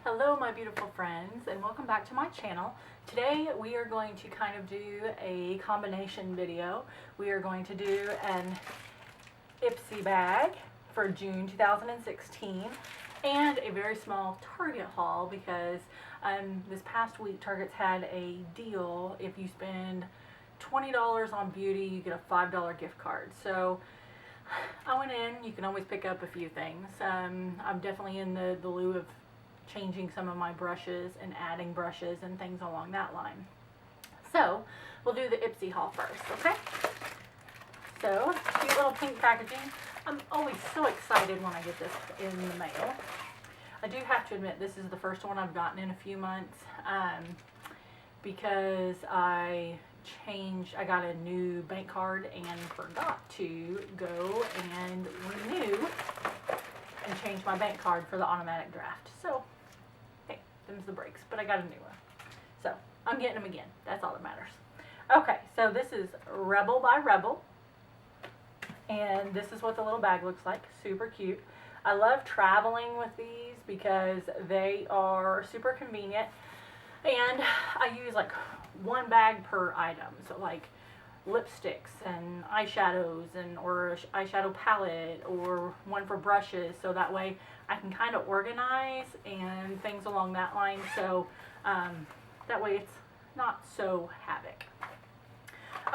Hello my beautiful friends, and welcome back to my channel. Today we are going to kind of do a combination video. We are going to do an Ipsy bag for June 2016 and a very small Target haul because this past week Target's had a deal. If you spend $20 on beauty, you get a $5 gift card. So I went in. You can always pick up a few things. I'm definitely in the lieu of changing some of my brushes and adding brushes and things along that line. So we'll do the Ipsy haul first, okay? So cute little pink packaging. I'm always so excited when I get this in the mail. I do have to admit this is the first one I've gotten in a few months because I got a new bank card and forgot to go and renew and change my bank card for the automatic draft. So, hey, them's the breaks, but I got a new one. So, I'm getting them again. That's all that matters. Okay, so this is Rebel by Rebel. And this is what the little bag looks like. Super cute. I love traveling with these because they are super convenient. And I use like one bag per item. So like lipsticks and eyeshadows or eyeshadow palette or one for brushes, so that way I can kind of organize and things along that line, so that way it's not so havoc.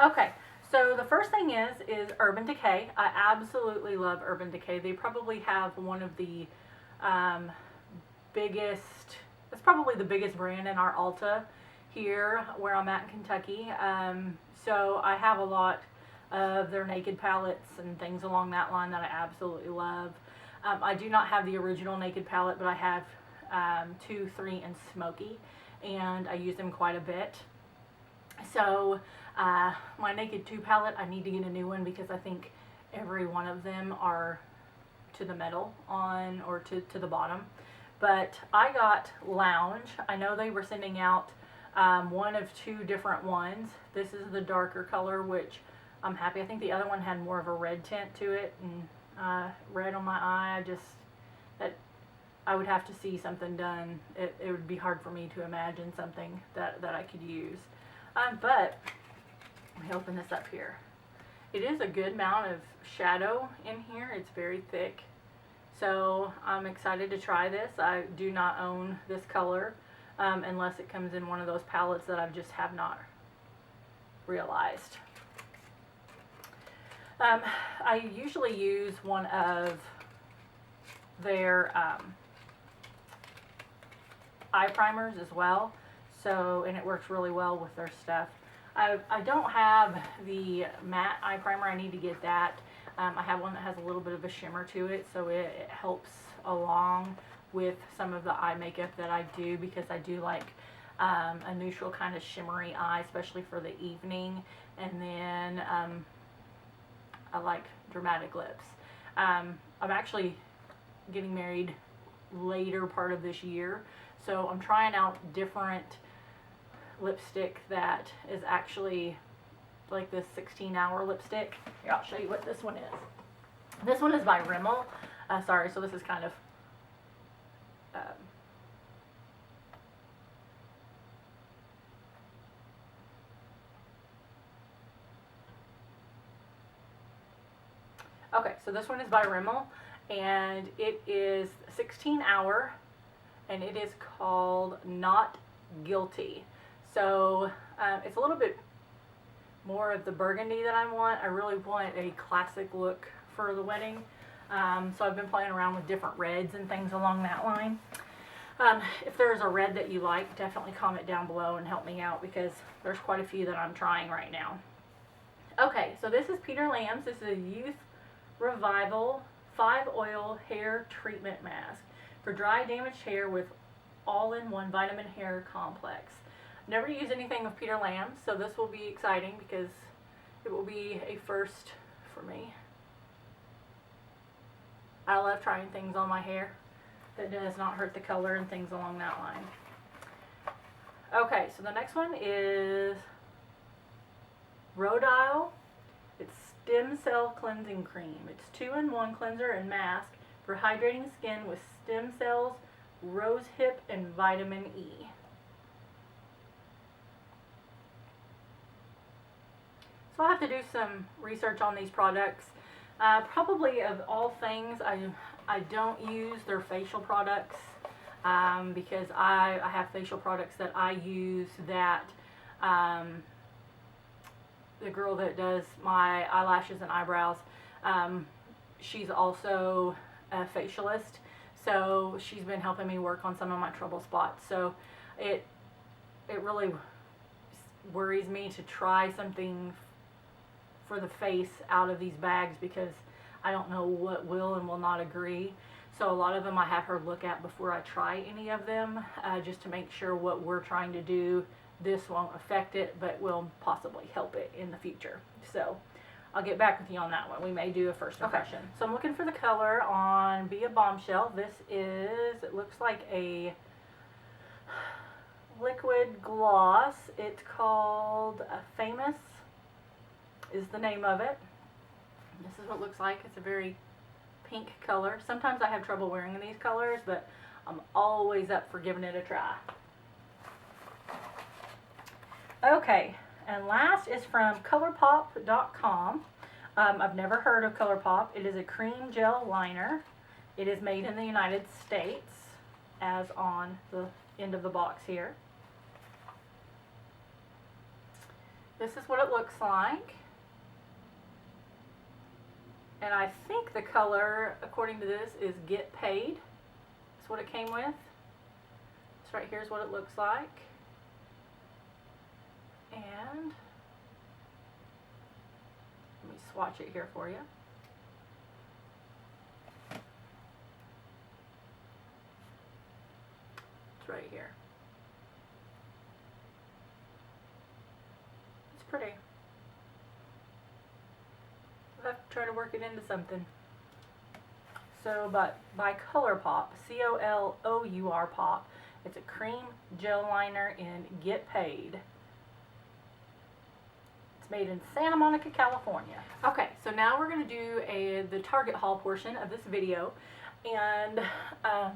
Okay, so the first thing is Urban Decay. I absolutely love Urban Decay. They probably have one of the biggest, it's probably the biggest brand in our Ulta here where I'm at in Kentucky. So I have a lot of their Naked palettes and things along that line that I absolutely love. I do not have the original Naked palette, but I have 2, 3, and Smoky, and I use them quite a bit. So my Naked 2 palette, I need to get a new one because I think every one of them are to the middle on or to the bottom. But I got Lounge. I know they were sending out one of 2 different ones. This is the darker color, which I'm happy. I think the other one had more of a red tint to it, and red on my eye. I would have to see something done. It would be hard for me to imagine something that I could use. But let me open this up here. It is a good amount of shadow in here. It's very thick. So I'm excited to try this. I do not own this color unless it comes in one of those palettes that I just have not realized. I usually use one of their eye primers as well, so, and it works really well with their stuff. I don't have the matte eye primer. I need to get that. I have one that has a little bit of a shimmer to it, so it helps along with some of the eye makeup that I do, because I do like a neutral kind of shimmery eye, especially for the evening. And then I like dramatic lips. I'm actually getting married later part of this year, so I'm trying out different lipstick that is actually like this 16-hour lipstick. Here, I'll show you what this one is. This one is by Rimmel. Sorry, so this is kind of okay, so this one is by Rimmel, and it is 16-hour, and it is called Not Guilty. So it's a little bit more of the burgundy that I want. I really want a classic look for the wedding. So I've been playing around with different reds and things along that line. If there's a red that you like, definitely comment down below and help me out, because there's quite a few that I'm trying right now. Okay, so this is Peter Lamb's. This is a Youth Revival 5-oil hair treatment mask for dry, damaged hair with all-in-one vitamin hair complex. Never used anything with Peter Lamb's, so this will be exciting because it will be a first for me. I love trying things on my hair that does not hurt the color and things along that line. Okay, so the next one is Rhodile. It's Stem Cell Cleansing Cream. It's 2-in-1 cleanser and mask for hydrating skin with stem cells, Rose Hip and Vitamin E. So I'll have to do some research on these products. Probably of all things, I don't use their facial products because I have facial products that I use that the girl that does my eyelashes and eyebrows, she's also a facialist, so she's been helping me work on some of my trouble spots. So it really worries me to try something for the face out of these bags because I don't know what will and will not agree. So a lot of them I have her look at before I try any of them, just to make sure what we're trying to do, this won't affect it, but will possibly help it in the future. So I'll get back with you on that one. We may do a first impression. Okay. So I'm looking for the color on Be a Bombshell. This is, it looks like a liquid gloss. It's called Famous is the name of it. This is what it looks like. It's a very pink color. Sometimes I have trouble wearing these colors, but I'm always up for giving it a try. Okay, and last is from ColourPop.com. I've never heard of ColourPop. It is a cream gel liner. It is made in the United States, as on the end of the box here. This is what it looks like. And I think the color, according to this, is Get Paid. That's what it came with. This right here is what it looks like. And let me swatch it here for you. It's right here. It's pretty. I'll have to try to work it into something. So, but by ColourPop, C-O-L-O-U-R Pop, it's a cream gel liner in Get Paid. It's made in Santa Monica, California. Okay, so now we're going to do the Target haul portion of this video. And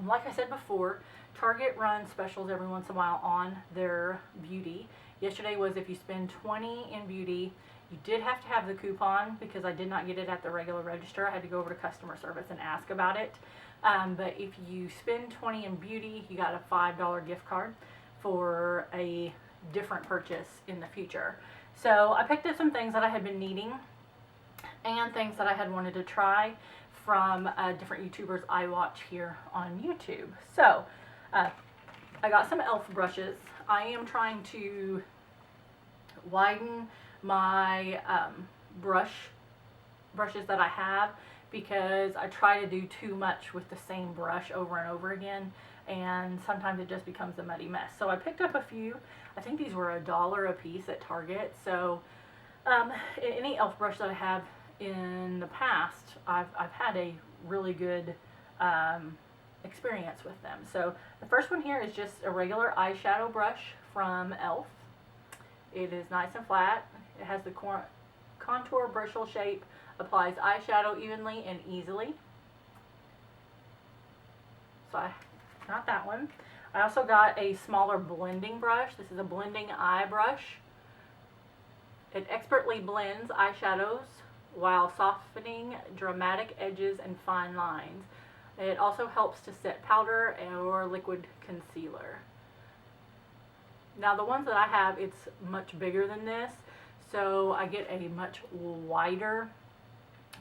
like I said before, Target runs specials every once in a while on their beauty. Yesterday was if you spend $20 in beauty, you did have to have the coupon because I did not get it at the regular register. I had to go over to customer service and ask about it. But if you spend $20 in beauty, you got a $5 gift card for a different purchase in the future. So I picked up some things that I had been needing and things that I had wanted to try from different YouTubers I watch here on YouTube. So I got some e.l.f. brushes. I am trying to widen my brushes that I have because I try to do too much with the same brush over and over again, and sometimes it just becomes a muddy mess. So I picked up a few. I think these were $1 a piece at Target. So any e.l.f. brush that I have in the past, I've had a really good experience with them. So the first one here is just a regular eyeshadow brush from e.l.f. It is nice and flat. It has the contour bristle shape, applies eyeshadow evenly and easily. So I got that one. I also got a smaller blending brush. This is a blending eye brush. It expertly blends eyeshadows while softening dramatic edges and fine lines. It also helps to set powder or liquid concealer. Now the ones that I have, it's much bigger than this, so I get a much wider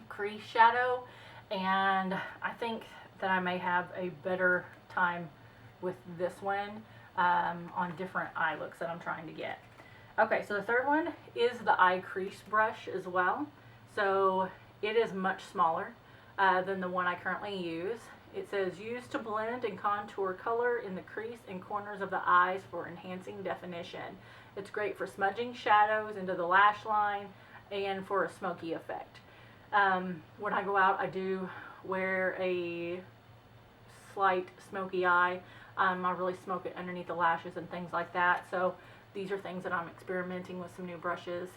crease shadow, and I think that I may have a better time with this one on different eye looks that I'm trying to get. Okay, so the third one is the eye crease brush as well. So it is much smaller than the one I currently use. It says, use to blend and contour color in the crease and corners of the eyes for enhancing definition. It's great for smudging shadows into the lash line and for a smoky effect. When I go out, I do wear a slight smoky eye. I really smoke it underneath the lashes and things like that. So these are things that I'm experimenting with, some new brushes.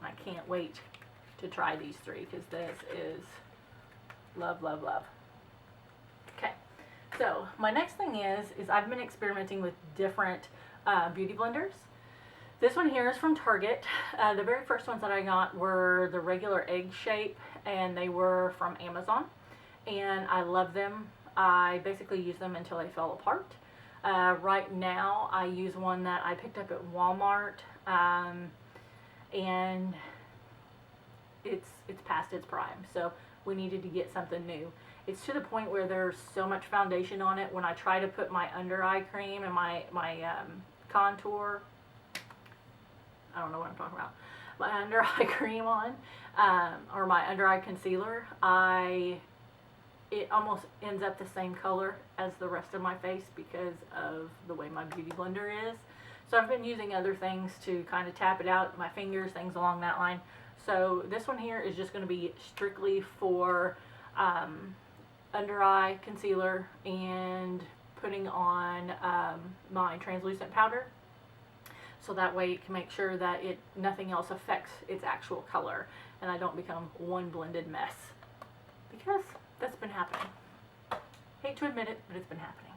I can't wait to try these three because this is love, love, love. Okay, So my next thing is I've been experimenting with different beauty blenders. This one here is from Target. The very first ones that I got were the regular egg shape, and they were from Amazon, and I love them. I basically use them until they fell apart. Right now I use one that I picked up at Walmart, and it's past its prime, so we needed to get something new. It's to the point where there's so much foundation on it. When I try to put my under eye cream and my contour, I don't know what I'm talking about, my under eye cream on, or my under eye concealer, it almost ends up the same color as the rest of my face because of the way my beauty blender is. So I've been using other things to kind of tap it out, my fingers, things along that line. So this one here is just going to be strictly for under eye concealer and putting on my translucent powder, so that way it can make sure that nothing else affects its actual color and I don't become one blended mess, because that's been happening. Hate to admit it, but it's been happening.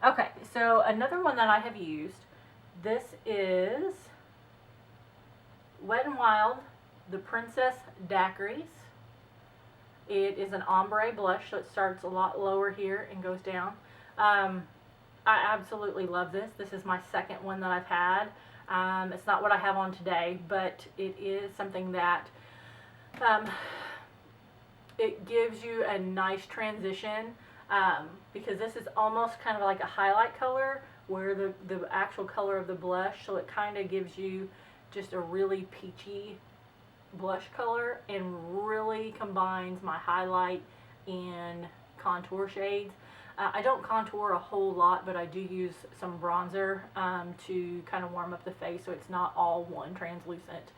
Okay, so another one that I have used, this is Wet n Wild, the Princess Daiquiris. It is an ombre blush, so it starts a lot lower here and goes down. I absolutely love this. This is my second one that I've had. It's not what I have on today, but it is something that it gives you a nice transition, because this is almost kind of like a highlight color where the actual color of the blush, so it kind of gives you just a really peachy blush color and really combines my highlight and contour shades. I don't contour a whole lot, but I do use some bronzer to kind of warm up the face so it's not all one translucent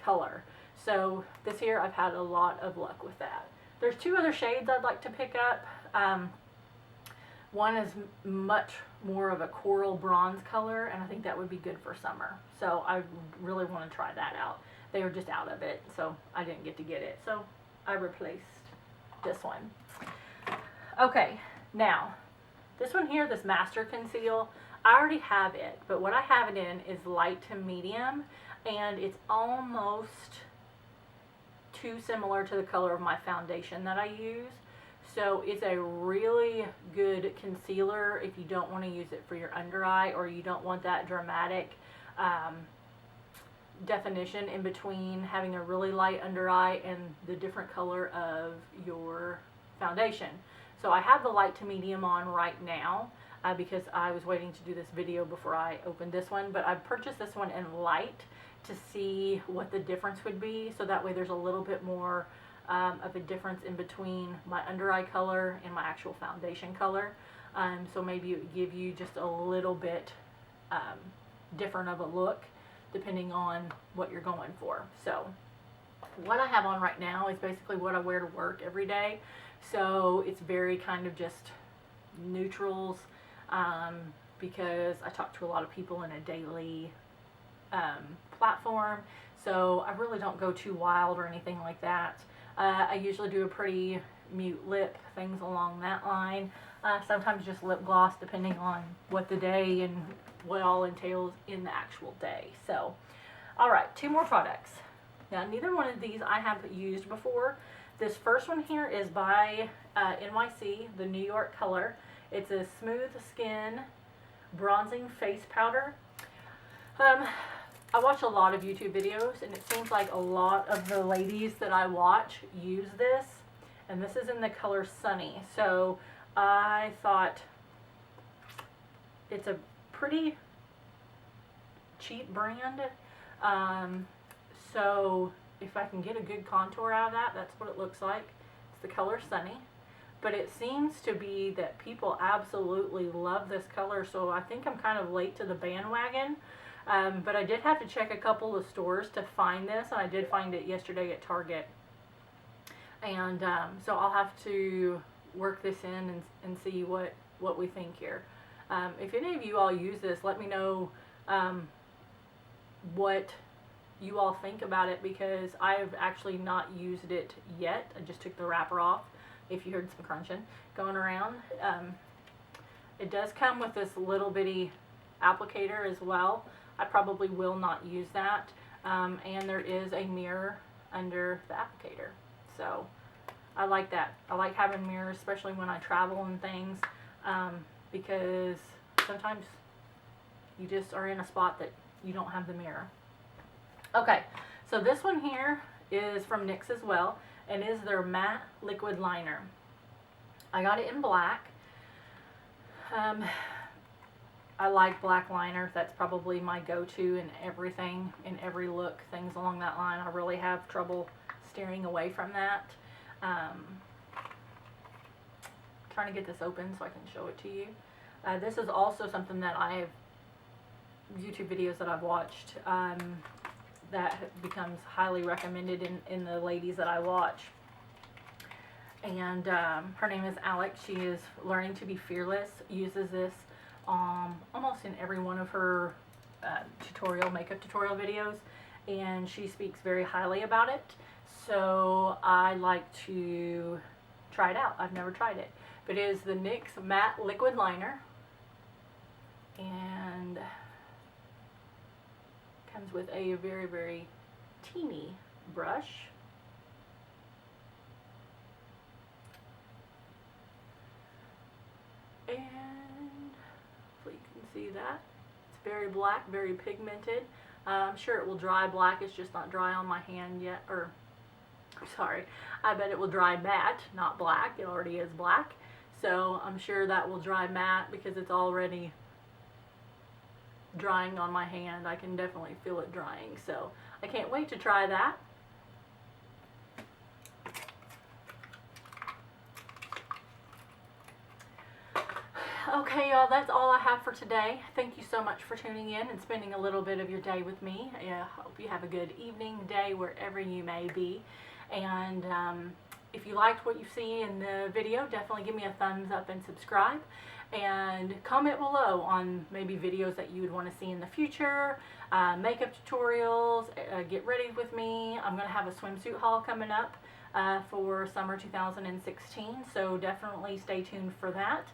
color. So this here, I've had a lot of luck with that. There's two other shades I'd like to pick up. One is much more of a coral bronze color, and I think that would be good for summer. So I really want to try that out. They were just out of it, so I didn't get to get it. So I replaced this one. Okay, now, this one here, this Master Conceal, I already have it, but what I have it in is light to medium, and it's almost too similar to the color of my foundation that I use. So it's a really good concealer if you don't want to use it for your under eye, or you don't want that dramatic definition in between having a really light under eye and the different color of your foundation. So I have the light to medium on right now because I was waiting to do this video before I opened this one, but I purchased this one in light to see what the difference would be, so that way there's a little bit more of a difference in between my under eye color and my actual foundation color. So maybe it would give you just a little bit different of a look depending on what you're going for. So what I have on right now is basically what I wear to work every day. So it's very kind of just neutrals, because I talk to a lot of people in a daily platform. So I really don't go too wild or anything like that. I usually do a pretty mute lip, things along that line. Sometimes just lip gloss depending on what the day and what all entails in the actual day. So, alright, two more products. Now, neither one of these I have used before. This first one here is by NYC, the New York color. It's a smooth skin bronzing face powder. I watch a lot of YouTube videos, and it seems like a lot of the ladies that I watch use this, and this is in the color Sunny. So I thought it's a pretty cheap brand, so if I can get a good contour out of that, that's what it looks like. It's the color Sunny, but it seems to be that people absolutely love this color, so I think I'm kind of late to the bandwagon. But I did have to check a couple of stores to find this, and I did find it yesterday at Target. And so I'll have to work this in and see what we think here. If any of you all use this, let me know what you all think about it, because I have actually not used it yet. I just took the wrapper off, if you heard some crunching going around. It does come with this little bitty applicator as well. I probably will not use that. And there is a mirror under the applicator. So I like that. I like having mirrors, especially when I travel and things, because sometimes you just are in a spot that you don't have the mirror. Okay, so this one here is from NYX as well, and is their matte liquid liner. I got it in black. I like black liner. That's probably my go-to in everything, in every look, things along that line. I really have trouble steering away from that. Trying to get this open so I can show it to you. This is also something that I have, YouTube videos that I've watched, that becomes highly recommended in the ladies that I watch. And her name is Alex. She is learning to be fearless, uses this almost in every one of her makeup tutorial videos, and she speaks very highly about it. So I like to try it out. I've never tried it, but it is the NYX Matte Liquid Liner, and comes with a very, very teeny brush. And hopefully you can see that. It's very black, very pigmented. I'm sure it will dry black. It's just not dry on my hand yet. Or, sorry, I bet it will dry matte, not black. It already is black. So I'm sure that will dry matte because it's already drying on my hand. I can definitely feel it drying. So I can't wait to try that. Okay, y'all, that's all I have for today. Thank you so much for tuning in and spending a little bit of your day with me. I hope you have a good evening, day, wherever you may be. And if you liked what you see in the video, definitely give me a thumbs up and subscribe. And comment below on maybe videos that you would want to see in the future, makeup tutorials, get ready with me. I'm going to have a swimsuit haul coming up for summer 2016, so definitely stay tuned for that,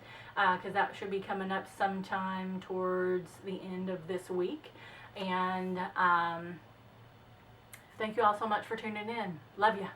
because that should be coming up sometime towards the end of this week. And thank you all so much for tuning in. Love ya.